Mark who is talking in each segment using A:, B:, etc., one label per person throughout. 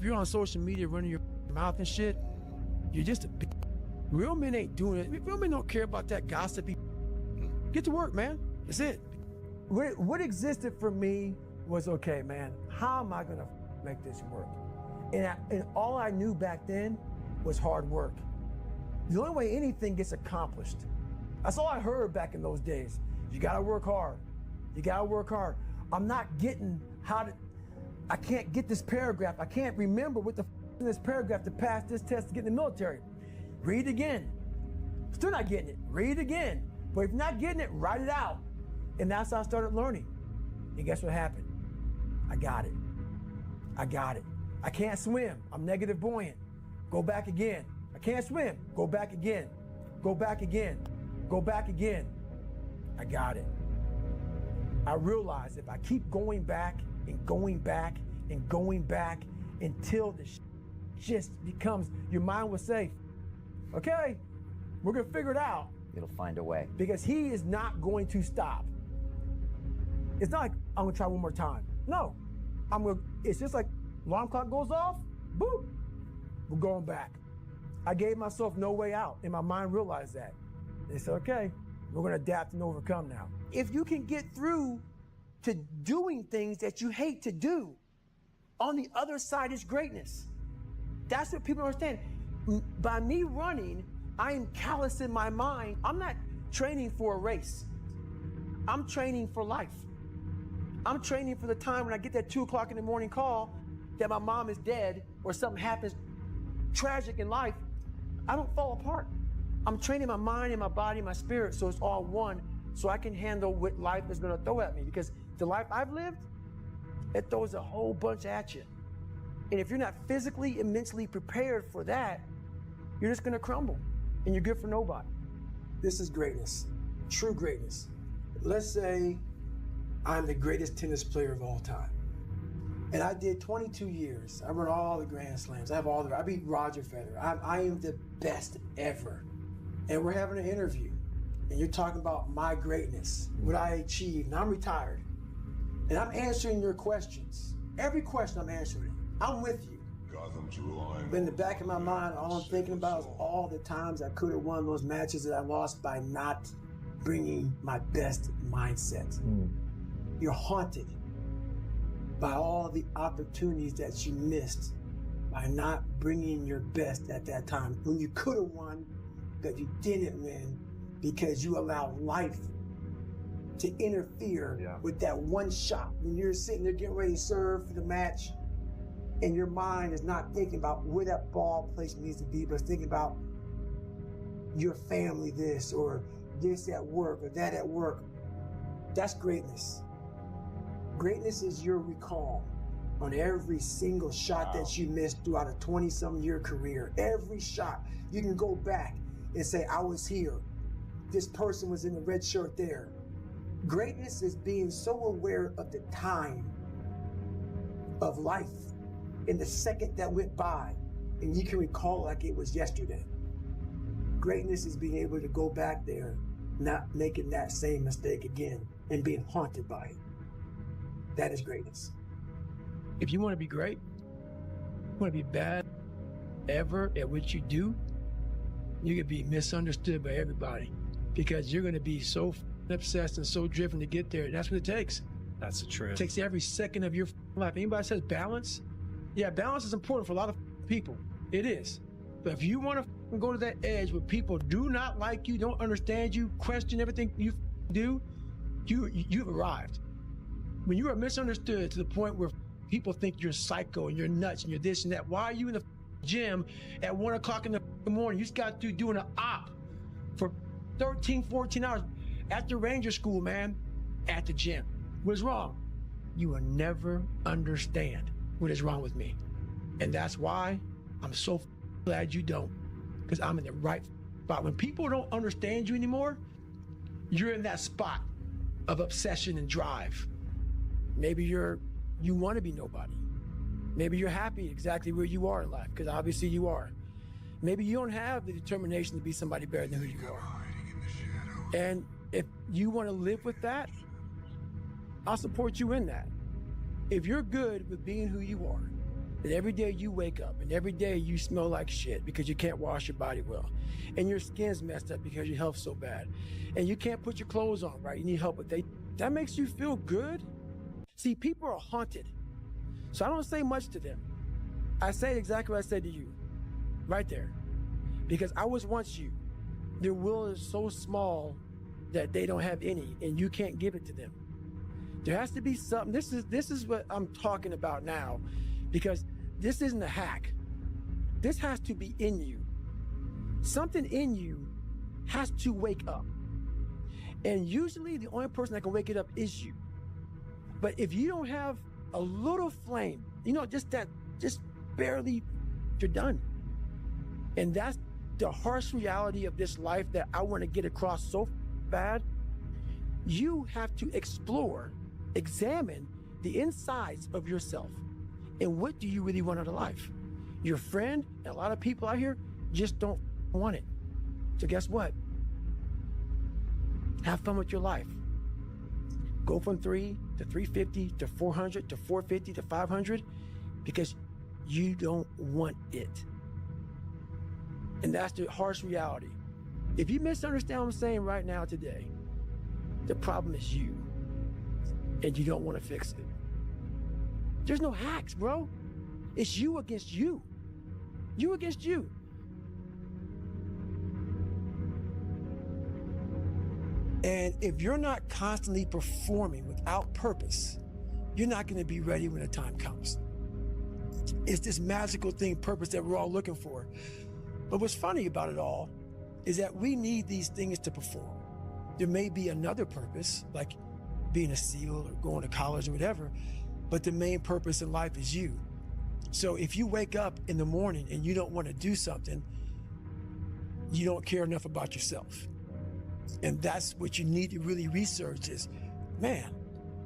A: you're on social media running your mouth and shit, you're just a bitch. Real men ain't doing it. Real men don't care about that gossipy. Get to work, man. That's it. What existed for me was, okay, man, how am I gonna make this work? And all I knew back then was hard work. The only way anything gets accomplished. That's all I heard back in those days. You gotta work hard. You gotta work hard. I'm not getting I can't get this paragraph. I can't remember what the in this paragraph to pass this test to get in the military. Read it again. Still not getting it. Read it again. But if you're not getting it, write it out. And that's how I started learning. And guess what happened? I got it. I got it. I can't swim. I'm negative buoyant. Go back again. I can't swim. Go back again. Go back again. Go back again. I got it. I realized if I keep going back and going back and going back until the just becomes, your mind was safe. Okay, we're gonna figure it out.
B: It'll find a way. Because
A: he is not going to stop. It's not like I'm gonna try one more time. No, it's just like alarm clock goes off, boop, we're going back. I gave myself no way out, and my mind realized that. They said, okay, we're gonna adapt and overcome now. If you can get through to doing things that you hate to do, on the other side is greatness. That's what people don't understand. By me running, I am callous in my mind. I'm not training for a race. I'm training for life. I'm training for the time when I get that 2 o'clock in the morning call that my mom is dead or something happens tragic in life. I don't fall apart. I'm training my mind and my body and my spirit so it's all one, so I can handle what life is gonna throw at me, because the life I've lived, it throws a whole bunch at you. And if you're not physically and mentally prepared for that, you're just gonna crumble and you're good for nobody. This is greatness, true greatness. Let's say I'm the greatest tennis player of all time. And I did 22 years. I run all the Grand Slams. I beat Roger Federer. I am the best ever. And we're having an interview. And you're talking about my greatness, what I achieved, and I'm retired. And I'm answering your questions. Every question I'm answering. I'm with you. But in the back of my mind, all I'm thinking about is all the times I could have won those matches that I lost by not bringing my best mindset. You're haunted by all the opportunities that you missed by not bringing your best at that time when you could have won, but you didn't win because you allowed life to interfere with that one shot. When you're sitting there getting ready to serve for the match, and your mind is not thinking about where that ball placement needs to be, but it's thinking about your family this, or this at work, or that at work. That's greatness. Greatness is your recall on every single shot that you missed throughout a 20-some year career. Every shot, you can go back and say, I was here. This person was in the red shirt there. Greatness is being so aware of the time of life in the second that went by, and you can recall like it was yesterday. Greatness is being able to go back there, not making that same mistake again, and being haunted by it. That is greatness. If you want to be great, you want to be bad ever at what you do, you could be misunderstood by everybody because you're going to be so obsessed and so driven to get there. And that's what it takes.
C: That's the truth.
A: It takes every second of your life. Anybody says balance? Yeah, balance is important for a lot of people. It is. But if you want to go to that edge where people do not like you, don't understand you, question everything you do, you've arrived. When you are misunderstood to the point where people think you're psycho and you're nuts and you're this and that, why are you in the gym at 1 o'clock in the morning? You just got through doing an op for 13, 14 hours at the Ranger School, man, at the gym. What's wrong? You will never understand what is wrong with me. And that's why I'm so glad you don't, because I'm in the right spot. When people don't understand you anymore, you're in that spot of obsession and drive. Maybe you want to be nobody. Maybe you're happy exactly where you are in life, because obviously you are. Maybe you don't have the determination to be somebody better than who you are. And if you want to live with that, I'll support you in that. If you're good with being who you are, that every day you wake up and every day you smell like shit because you can't wash your body well, and your skin's messed up because your health's so bad, and you can't put your clothes on right, you need help, but that makes you feel good? See, people are haunted. So I don't say much to them. I say exactly what I said to you, right there. Because I was once you. Their will is so small that they don't have any, and you can't give it to them. There has to be something. This is what I'm talking about now, because this isn't a hack. This has to be in you. Something in you has to wake up. And usually the only person that can wake it up is you. But if you don't have a little flame, just barely, you're done. And that's the harsh reality of this life that I want to get across so bad. You have to examine the insides of yourself. And what do you really want out of life? Your friend, and a lot of people out here just don't want it. So guess what? Have fun with your life. Go from 3 to 350 to 400 to 450 to 500 because you don't want it. And that's the harsh reality. If you misunderstand what I'm saying right now today, the problem is you, and you don't want to fix it. There's no hacks, bro. It's you against you. You against you. And if you're not constantly performing without purpose, you're not going to be ready when the time comes. It's this magical thing, purpose, that we're all looking for. But what's funny about it all is that we need these things to perform. There may be another purpose, like being a SEAL or going to college or whatever, but the main purpose in life is you. So if you wake up in the morning and you don't want to do something, you don't care enough about yourself. And that's what you need to really research is, man,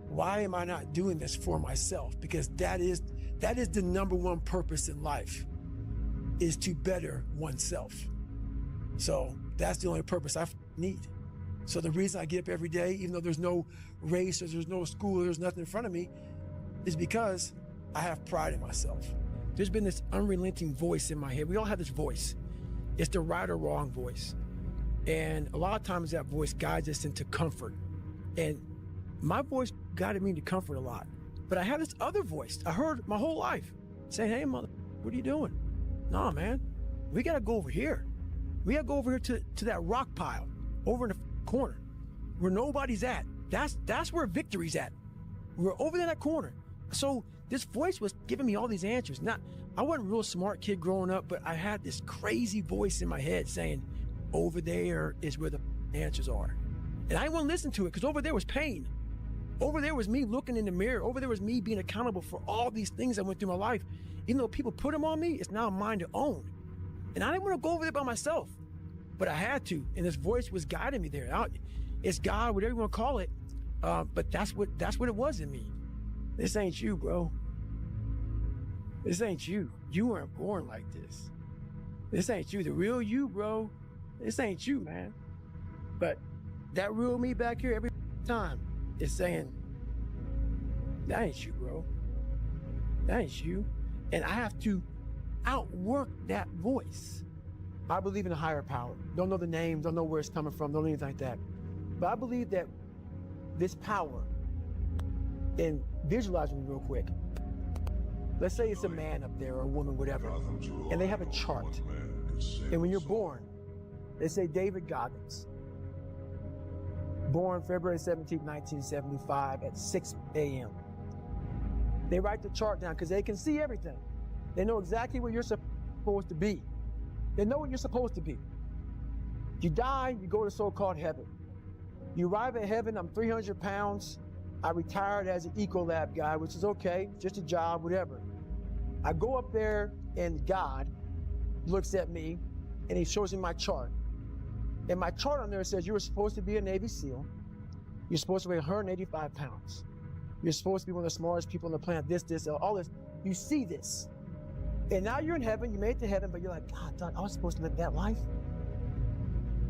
A: why am I not doing this for myself? Because that is the number one purpose in life, is to better oneself. So that's the only purpose I need. So the reason I get up every day, even though there's no race or there's no school, or there's nothing in front of me, is because I have pride in myself. There's been this unrelenting voice in my head. We all have this voice. It's the right or wrong voice. And a lot of times that voice guides us into comfort. And my voice guided me to comfort a lot. But I have this other voice I heard my whole life saying, hey, mother, what are you doing? Nah, man, we got to go over here. We got to go over here to that rock pile over in the corner where nobody's at. That's where victory's at. We're over there in that corner. So this voice was giving me all these answers. I wasn't a real smart kid growing up, but I had this crazy voice in my head saying, over there is where the answers are. And I didn't want to listen to it because over there was pain. Over there was me looking in the mirror. Over there was me being accountable for all these things I went through my life. Even though people put them on me, it's now mine to own. And I didn't want to go over there by myself, but I had to. And this voice was guiding me there. It's God, whatever you want to call it. But that's what it was in me. This ain't you, bro. This ain't you. You weren't born like this. This ain't you. The real you, bro. This ain't you, man. But that real me back here every time is saying, that ain't you, bro. That ain't you. And I have to outwork that voice. I believe in a higher power. Don't know the name, don't know where it's coming from, don't know anything like that. But I believe that this power, and visualize me real quick. Let's say it's a man up there or a woman, whatever, and they have a chart. And when you're born, they say David Goggins, born February 17, 1975 at 6 a.m. They write the chart down because they can see everything. They know exactly where you're supposed to be. They know what you're supposed to be. You die, you go to so-called heaven. You arrive at heaven, I'm 300 pounds. I retired as an Ecolab guy, which is okay, just a job, whatever. I go up there and God looks at me and he shows me my chart. And my chart on there says you were supposed to be a Navy SEAL. You're supposed to weigh 185 pounds. You're supposed to be one of the smartest people on the planet, this, all this. You see this. And now you're in heaven, you made it to heaven, but you're like, God, I was supposed to live that life.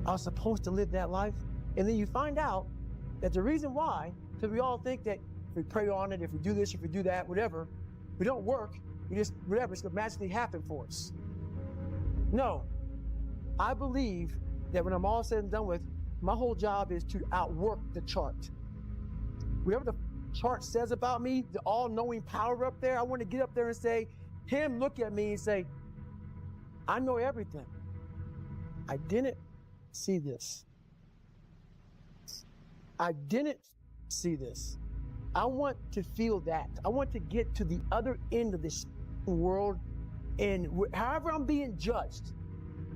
A: I was supposed to live that life. And then you find out that the reason why, because we all think that if we pray on it, if we do this, if we do that, whatever, we don't work, We just, whatever, it's gonna magically happen for us. No, I believe that when I'm all said and done with, my whole job is to outwork the chart. Whatever the chart says about me, the all-knowing power up there, I want to get up there and say, him look at me and say, I know everything. I didn't see this. I didn't see this. I want to feel that. I want to get to the other end of this world, and however I'm being judged,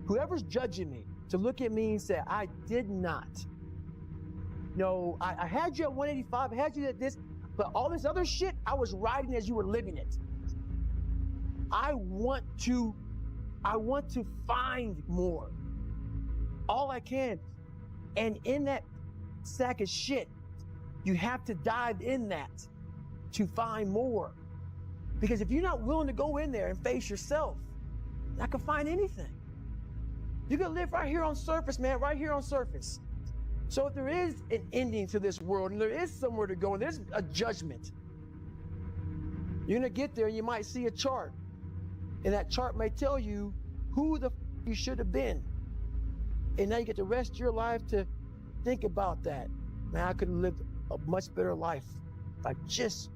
A: whoever's judging me, to look at me and say, I did not. No, I had you at 185, I had you at this, but all this other shit, I was riding as you were living it. I want to find more. All I can. And in that sack of shit, you have to dive in that to find more. Because if you're not willing to go in there and face yourself, you're not gonna find anything. You're gonna live right here on surface, man, right here on surface. So if there is an ending to this world and there is somewhere to go and there's a judgment, you're gonna get there and you might see a chart. And that chart may tell you who the you should have been. And now you get the rest of your life to think about that. Man, I could have lived a much better life if I just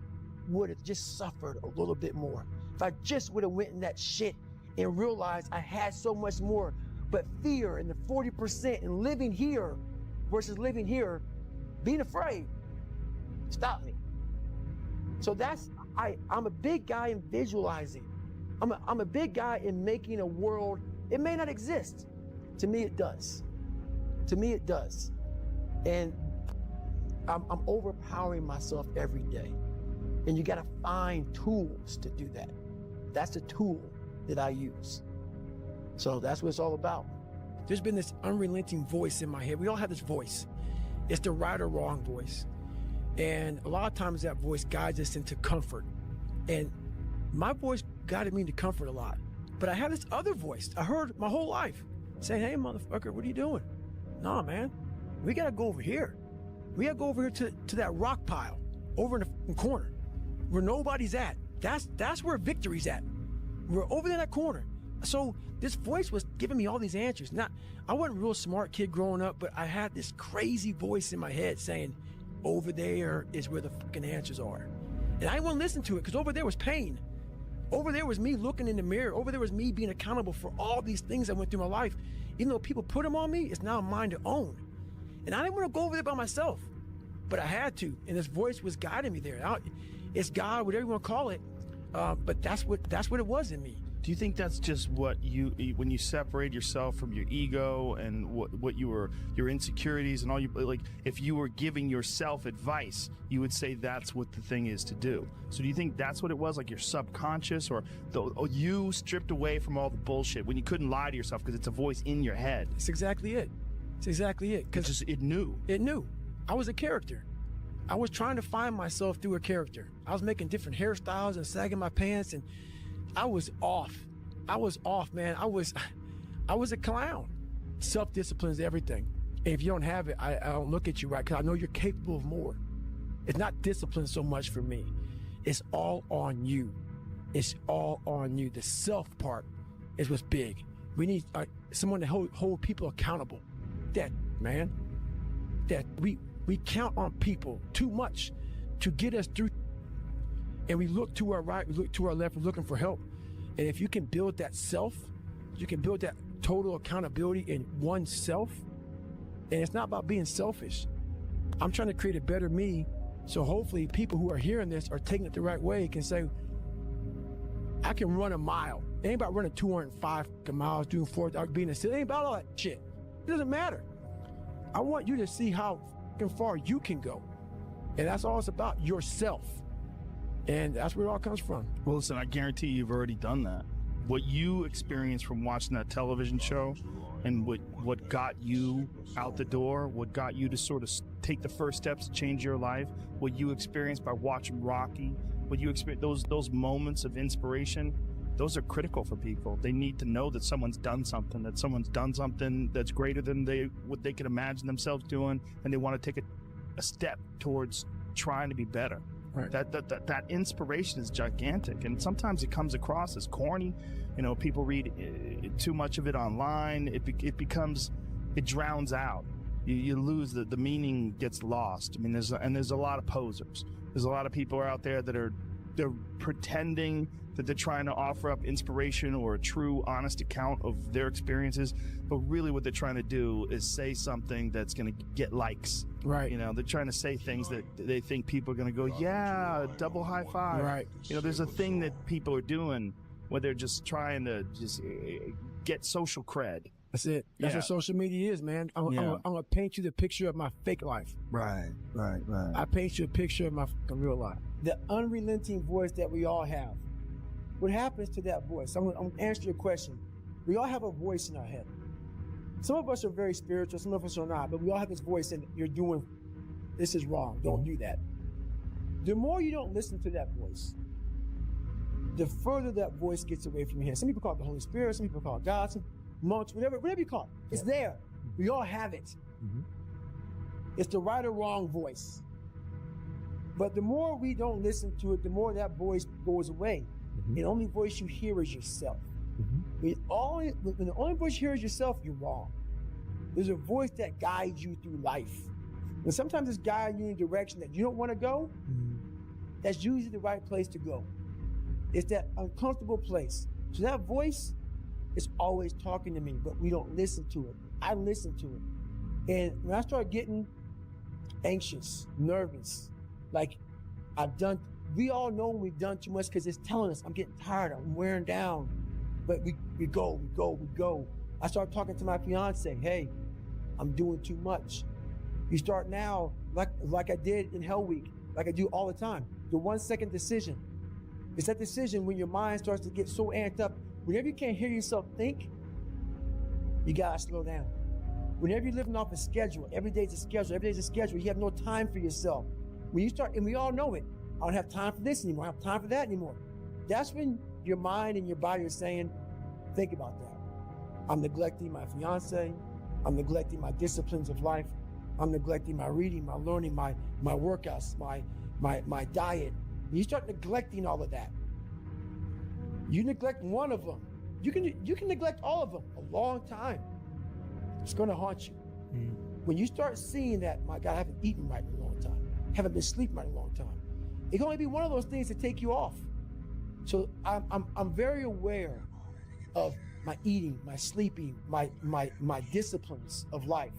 A: would have just suffered a little bit more. If I just would have went in that shit and realized I had so much more. But fear and the 40% and living here versus living here, being afraid, stopped me. So that's, I'm a big guy in visualizing. I'm a big guy in making a world, it may not exist. To me, it does. To me, it does. And I'm overpowering myself every day. And you gotta find tools to do that. That's the tool that I use. So that's what it's all about. There's been this unrelenting voice in my head. We all have this voice. It's the right or wrong voice. And a lot of times that voice guides us into comfort. And my voice guided me into comfort a lot. But I have this other voice I heard my whole life saying, hey, motherfucker, what are you doing? Nah, man, we gotta go over here. We gotta go over here to that rock pile over in the corner where nobody's at. That's where victory's at. We're over in that corner. So this voice was giving me all these answers. Now, I wasn't a real smart kid growing up, but I had this crazy voice in my head saying, over there is where the fucking answers are. And I didn't want to listen to it because over there was pain. Over there was me looking in the mirror. Over there was me being accountable for all these things I went through my life. Even though people put them on me, it's now mine to own. And I didn't want to go over there by myself, but I had to. And this voice was guiding me there. It's God, whatever you want to call it. But that's what it was in me.
B: Do you think that's just what when you separate yourself from your ego and what your insecurities and all you, like, if you were giving yourself advice, you would say that's what the thing is to do. So do you think that's what it was, like your subconscious, or you stripped away from all the bullshit when you couldn't lie to yourself because it's a voice in your head?
A: It's exactly it. It's exactly it. Because
B: it knew.
A: It knew. I was a character. I was trying to find myself through a character. I was making different hairstyles and sagging my pants, and I was off. I was off, man. I was a clown. Self-discipline is everything. And if you don't have it, I don't look at you right, because I know you're capable of more. It's not discipline so much for me. It's all on you. It's all on you. The self part is what's big. We need someone to hold people accountable. That, man, that we count on people too much to get us through. And we look to our right, we look to our left, we're looking for help. And if you can build that self, you can build that total accountability in oneself. And it's not about being selfish. I'm trying to create a better me. So hopefully people who are hearing this are taking it the right way, can say, I can run a mile. It ain't about running 205 miles, doing 4, being a silly. It ain't about all that shit. It doesn't matter. I want you to see how far you can go. And that's all it's about, yourself. And that's where it all comes from.
B: Well, listen, I guarantee you've already done that. What you experienced from watching that television show and what got you out the door, what got you to sort of take the first steps to change your life, what you experienced by watching Rocky, what you experienced, those moments of inspiration, those are critical for people. They need to know that someone's done something that's greater than what they can imagine themselves doing, and they want to take a step towards trying to be better.
A: Right.
B: That inspiration is gigantic, and sometimes it comes across as corny. You know, people read too much of it online. It becomes, it drowns out. You lose the meaning, gets lost. I mean, there's a lot of posers. There's a lot of people out there they're pretending that they're trying to offer up inspiration or a true, honest account of their experiences, but really what they're trying to do is say something that's going to get likes.
A: Right.
B: You know, they're trying to say things that they think people are going to go, yeah, double high five.
A: Right.
B: You know, there's a thing that people are doing where they're just trying to just get social cred.
A: That's it. That's what social media is, man. I'm going to paint you the picture of my fake life.
C: Right.
A: I paint you a picture of my real life. The unrelenting voice that we all have. What happens to that voice? I'm going to answer your question. We all have a voice in our head. Some of us are very spiritual, some of us are not, but we all have this voice and you're doing, this is wrong, don't do that. The more you don't listen to that voice, the further that voice gets away from your head. Some people call it the Holy Spirit, some people call it God, some monks, whatever you call it. It's there. We all have it. Mm-hmm. It's the right or wrong voice. But the more we don't listen to it, the more that voice goes away. Mm-hmm. The only voice you hear is yourself. Mm-hmm. When the only voice you hear is yourself, you're wrong. There's a voice that guides you through life. And sometimes it's guiding you in a direction that you don't want to go. Mm-hmm. That's usually the right place to go. It's that uncomfortable place. So that voice is always talking to me, but we don't listen to it. I listen to it. And when I start getting anxious, nervous, like we all know when we've done too much because it's telling us, I'm getting tired, I'm wearing down. But we go. I start talking to my fiance, hey, I'm doing too much. You start now, like I did in Hell Week, like I do all the time, the 1 second decision. It's that decision when your mind starts to get so amped up, whenever you can't hear yourself think, you gotta slow down. Whenever you're living off a schedule, every day's a schedule, you have no time for yourself. When you start, and we all know it, I don't have time for this anymore, I don't have time for that anymore. That's when your mind and your body are saying, think about that. I'm neglecting my fiance, I'm neglecting my disciplines of life, I'm neglecting my reading, my learning, my workouts, my diet. When you start neglecting all of that, you neglect one of them, you can neglect all of them a long time. It's gonna haunt you. Mm. When you start seeing that, my God, I haven't eaten right in a long time, haven't been sleeping right in a long time, it can only be one of those things to take you off. So I'm very aware of my eating, my sleeping, my disciplines of life.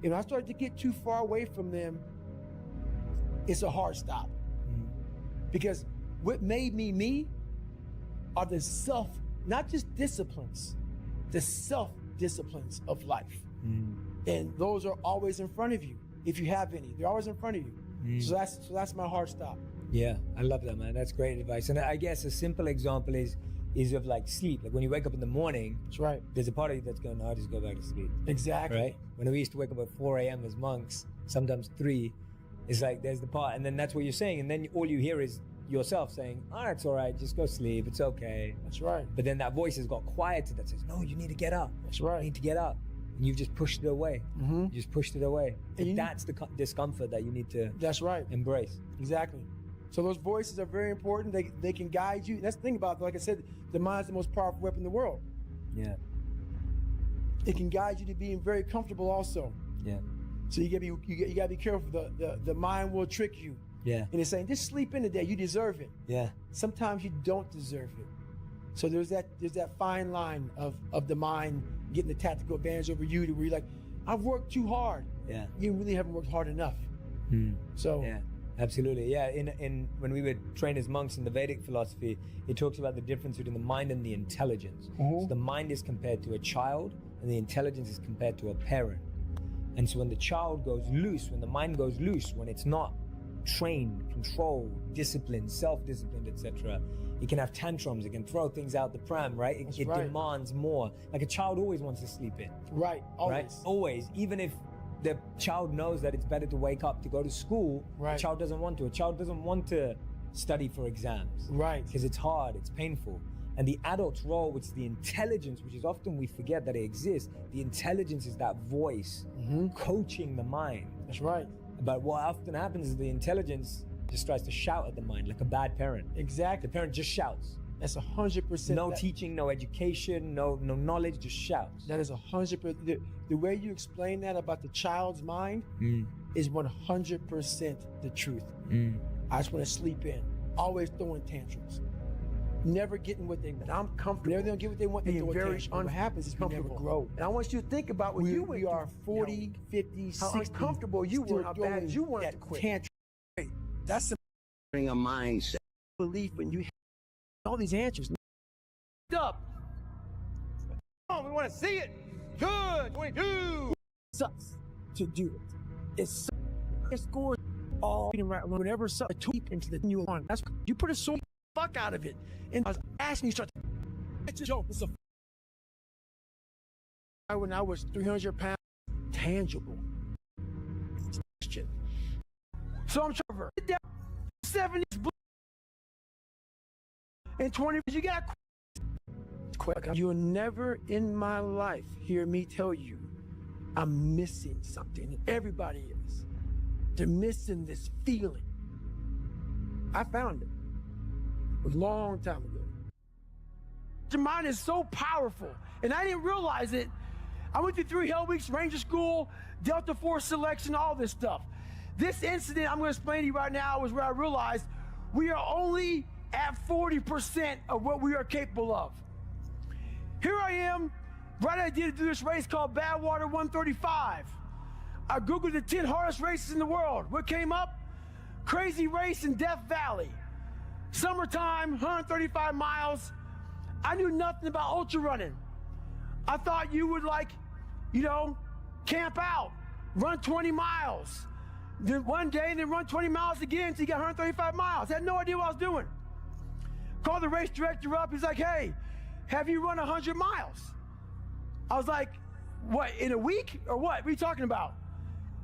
A: And when I start to get too far away from them, it's a hard stop. Mm. Because what made me are the not just disciplines, the self-disciplines of life. Mm. And those are always in front of you. If you have any, they're always in front of you. Mm. So that's my hard stop.
C: Yeah, I love that, man. That's great advice. And I guess a simple example is of like sleep. Like when you wake up in the morning,
A: that's right.
C: There's a part of you that's going, I'll just go back to sleep.
A: Exactly.
C: Right? When we used to wake up at 4 a.m. as monks, sometimes 3, it's like there's the part, and then that's what you're saying, and then all you hear is yourself saying, it's all right, just go sleep, it's okay.
A: That's right.
C: But then that voice has got quieted that says, no, you need to get up.
A: That's right.
C: You need to get up. And you've just pushed it away. Mm-hmm. You just pushed it away. And that's the discomfort that you need to
A: that's right.
C: embrace.
A: Exactly. So those voices are very important. They can guide you. That's the thing about it. Like I said, the mind's the most powerful weapon in the world.
C: Yeah.
A: It can guide you to being very comfortable also.
C: Yeah.
A: So you gotta be careful. The mind will trick you.
C: Yeah.
A: And it's saying, just sleep in today, you deserve it.
C: Yeah.
A: Sometimes you don't deserve it. So there's that fine line of the mind getting the tactical advantage over you to where you're like, I've worked too hard.
C: Yeah.
A: You really haven't worked hard enough. So
C: yeah. Absolutely, yeah. In when we were trained as monks in the Vedic philosophy, it talks about the difference between the mind and the intelligence. Mm-hmm. So the mind is compared to a child, and the intelligence is compared to a parent. And so when the child goes loose, when the mind goes loose, when it's not trained, controlled, disciplined, self-disciplined, etc., it can have tantrums. It can throw things out the pram, right? It right. demands more. Like a child always wants to sleep in.
A: Right. Always.
C: Right? Always, even if the child knows that it's better to wake up to go to school, right. The child doesn't want to. A child doesn't want to study for exams.
A: Right.
C: Because it's hard, it's painful. And the adult's role, which is the intelligence, which is often we forget that it exists, the intelligence is that voice coaching the mind.
A: That's right.
C: But what often happens is the intelligence just tries to shout at the mind like a bad parent.
A: Exactly.
C: The parent just shouts.
A: That's 100%.
C: No teaching, no education, no knowledge, just shouts.
A: That is 100%. The way you explain that about the child's mind is 100% the truth. I just want to sleep in. Always throwing tantrums. Never getting what they want. I'm comfortable. Never don't get what they want. They throw a tantrum. What happens is we never grow. And I want you to think about when you went are 40, 50, 60. How uncomfortable you were, how bad you wanted to quit. Tantrum. That's
D: a mindset.
A: Belief when you have all these answers. Up.
E: Come on, we want to see it. Good. 22.
A: Sucks to do it. It's scores all right whenever something too deep into the new one. That's you put a soul fuck out of it. And I was asking you start to it's a joke. It's a when I was 300 pounds, tangible. So I'm trying to down 70s and 20. You got quick. You'll never in my life hear me tell you I'm missing something. And everybody is. They're missing this feeling. I found it a long time ago. Your mind is so powerful, and I didn't realize it. I went through 3 hell weeks, Ranger School, Delta Force selection, all this stuff. This incident I'm going to explain to you right now is where I realized we are only at 40% of what we are capable of. Here I am, right idea to do this race called Badwater 135. I Googled the 10 hardest races in the world. What came up? Crazy race in Death Valley. Summertime, 135 miles. I knew nothing about ultra running. I thought you would camp out, run 20 miles. Then one day, and then run 20 miles again until you got 135 miles. I had no idea what I was doing. Called the race director up. He's like, hey, have you run 100 miles? I was like, what, in a week or what? What are you talking about?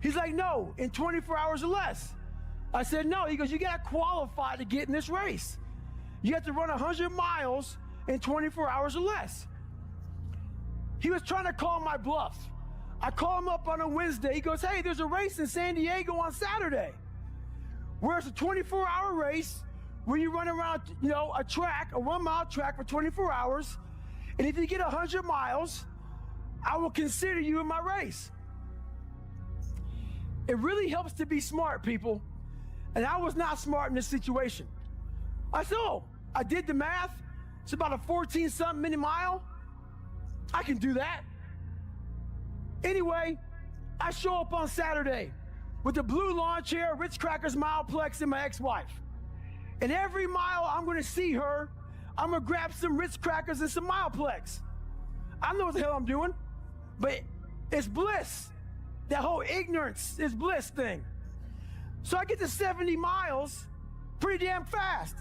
A: He's like, no, in 24 hours or less. I said, no. He goes, you got to qualify to get in this race. You have to run 100 miles in 24 hours or less. He was trying to call my bluff. I call him up on a Wednesday. He goes, hey, there's a race in San Diego on Saturday where it's a 24-hour race where you run around, a track, a 1-mile track for 24 hours. And if you get 100 miles, I will consider you in my race. It really helps to be smart, people. And I was not smart in this situation. I said, I did the math. It's about a 14-something minute mile. I can do that. Anyway, I show up on Saturday with a blue lawn chair, Ritz Crackers Mileplex, and my ex-wife. And every mile I'm going to see her, I'm going to grab some Ritz Crackers and some Mileplex. I don't know what the hell I'm doing, but it's bliss. That whole ignorance is bliss thing. So I get to 70 miles pretty damn fast.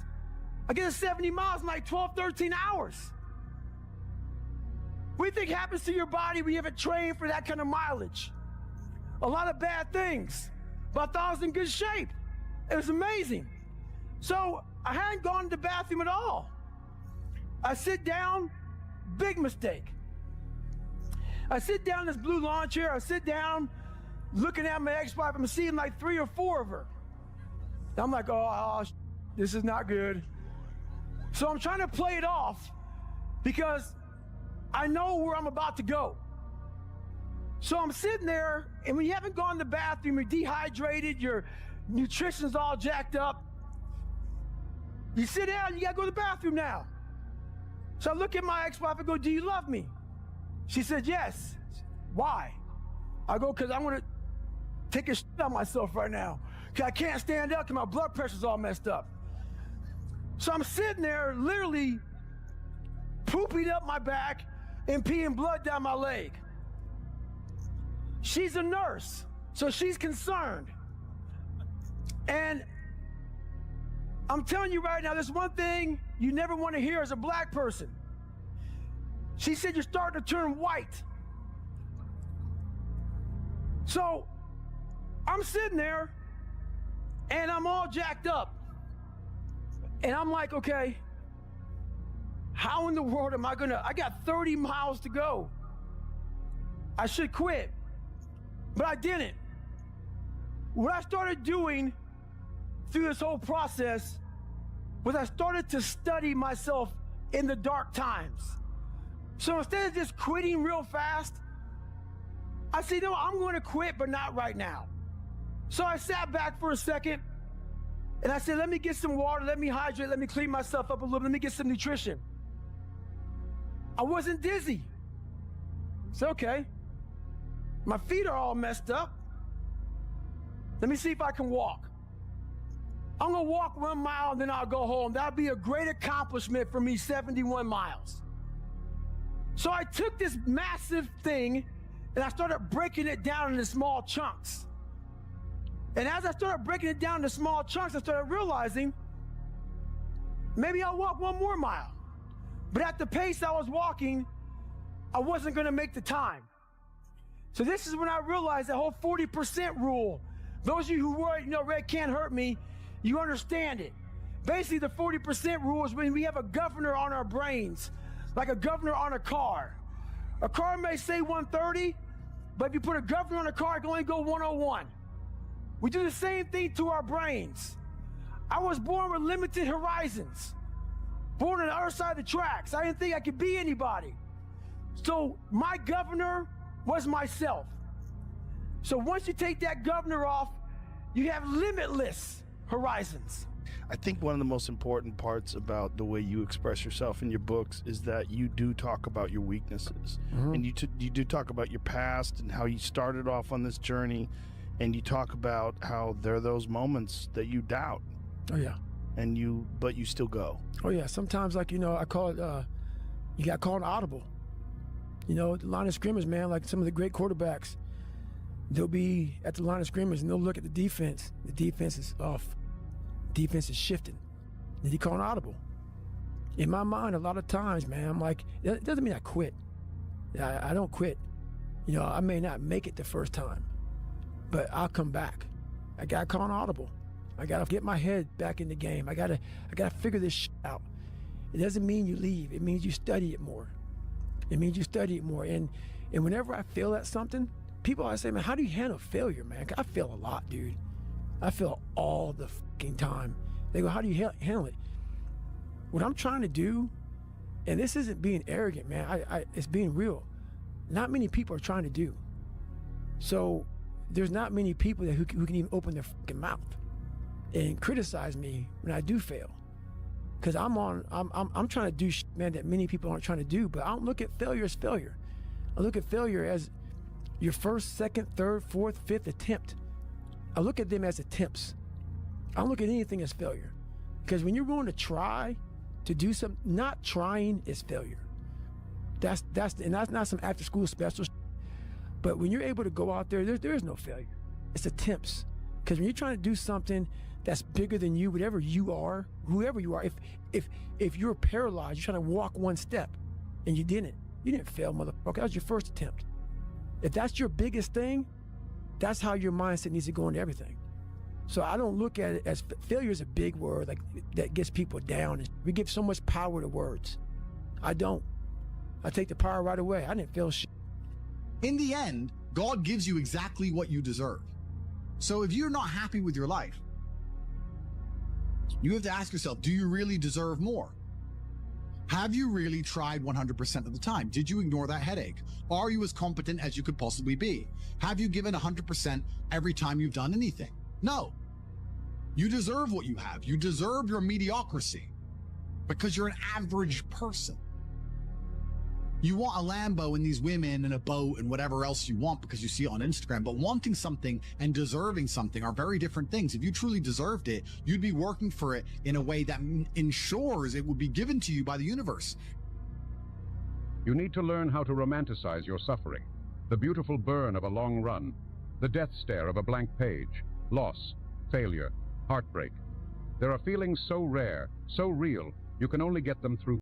A: I get to 70 miles in like 12, 13 hours. What do you think happens to your body when you haven't trained for that kind of mileage? A lot of bad things. But I thought I was in good shape. It was amazing. So I hadn't gone to the bathroom at all. I sit down, big mistake. I sit down in this blue lawn chair. I sit down looking at my ex-wife. I'm seeing like 3 or 4 of her. I'm like, this is not good. So I'm trying to play it off because I know where I'm about to go. So I'm sitting there, and when you haven't gone to the bathroom, you're dehydrated, your nutrition's all jacked up. You sit down, you gotta go to the bathroom now. So I look at my ex-wife and go, do you love me? She said, yes. Why? I go, because I'm gonna take a shit on myself right now. Because I can't stand up because my blood pressure's all messed up. So I'm sitting there literally pooping up my back and peeing blood down my leg. She's a nurse, so she's concerned. And I'm telling you right now, there's one thing you never want to hear as a black person. She said you're starting to turn white. So I'm sitting there and I'm all jacked up. And I'm like, okay, how in the world am I I got 30 miles to go. I should quit, but I didn't. What I started doing through this whole process was I started to study myself in the dark times. So instead of just quitting real fast, I said, no, I'm going to quit, but not right now. So I sat back for a second and I said, let me get some water, let me hydrate, let me clean myself up a little, let me get some nutrition. I wasn't dizzy. It's okay. My feet are all messed up. Let me see if I can walk. I'm gonna walk 1 mile and then I'll go home. That'll be a great accomplishment for me, 71 miles. So I took this massive thing and I started breaking it down into small chunks. And as I started breaking it down into small chunks, I started realizing maybe I'll walk 1 more mile. But at the pace I was walking, I wasn't gonna make the time. So this is when I realized the whole 40% rule. Those of you who were, red can't hurt me, you understand it. Basically, the 40% rule is when we have a governor on our brains, like a governor on a car. A car may say 130, but if you put a governor on a car, it can only go 101. We do the same thing to our brains. I was born with limited horizons, born on the other side of the tracks. I didn't think I could be anybody. So my governor was myself. So once you take that governor off, you have limitless horizons.
B: I think one of the most important parts about the way you express yourself in your books is that you do talk about your weaknesses. Mm-hmm. And you do talk about your past and how you started off on this journey, and you talk about how there are those moments that you doubt.
A: Oh yeah.
B: But you still go.
A: Oh yeah. Sometimes, I call it, you got called audible. The line of scrimmage, man, like some of the great quarterbacks, they'll be at the line of scrimmage and they'll look at the defense. The defense is off. Defense is shifting. Then you call an audible. In my mind, a lot of times, man, I'm like, it doesn't mean I quit. I don't quit. I may not make it the first time, but I'll come back. I gotta call an audible. I gotta get my head back in the game. I gotta figure this shit out. It doesn't mean you leave. It means you study it more. It means you study it more. And whenever I fail at something, people always say, man, how do you handle failure, man? I fail a lot, dude. I fail all the fucking time. They go, how do you handle it? What I'm trying to do, and this isn't being arrogant, man. It's being real. Not many people are trying to do. So there's not many people who can even open their fucking mouth and criticize me when I do fail. Because I'm trying to do shit, man, that many people aren't trying to do. But I don't look at failure as failure. I look at failure as your first, second, third, fourth, fifth attempt. I look at them as attempts. I don't look at anything as failure. Because when you're willing to try to do something, not trying is failure. That's not some after school special shit. But when you're able to go out there, there is no failure. It's attempts. Because when you're trying to do something that's bigger than you, whatever you are, whoever you are, if you're paralyzed, you're trying to walk one step and you didn't fail, motherfucker. That was your first attempt. If that's your biggest thing, that's how your mindset needs to go into everything. So I don't look at it as failure is a big word like that gets people down. We give so much power to words. I don't. I take the power right away. I didn't feel shit.
F: In the end, God gives you exactly what you deserve. So if you're not happy with your life, you have to ask yourself, do you really deserve more? Have you really tried 100% of the time? Did you ignore that headache? Are you as competent as you could possibly be? Have you given 100% every time you've done anything? No. You deserve what you have. You deserve your mediocrity because you're an average person. You want a Lambo and these women and a boat and whatever else you want because you see it on Instagram, but wanting something and deserving something are very different things. If you truly deserved it, you'd be working for it in a way that ensures it would be given to you by the universe.
G: You need to learn how to romanticize your suffering, the beautiful burn of a long run, the death stare of a blank page, loss, failure, heartbreak. There are feelings so rare, so real, you can only get them through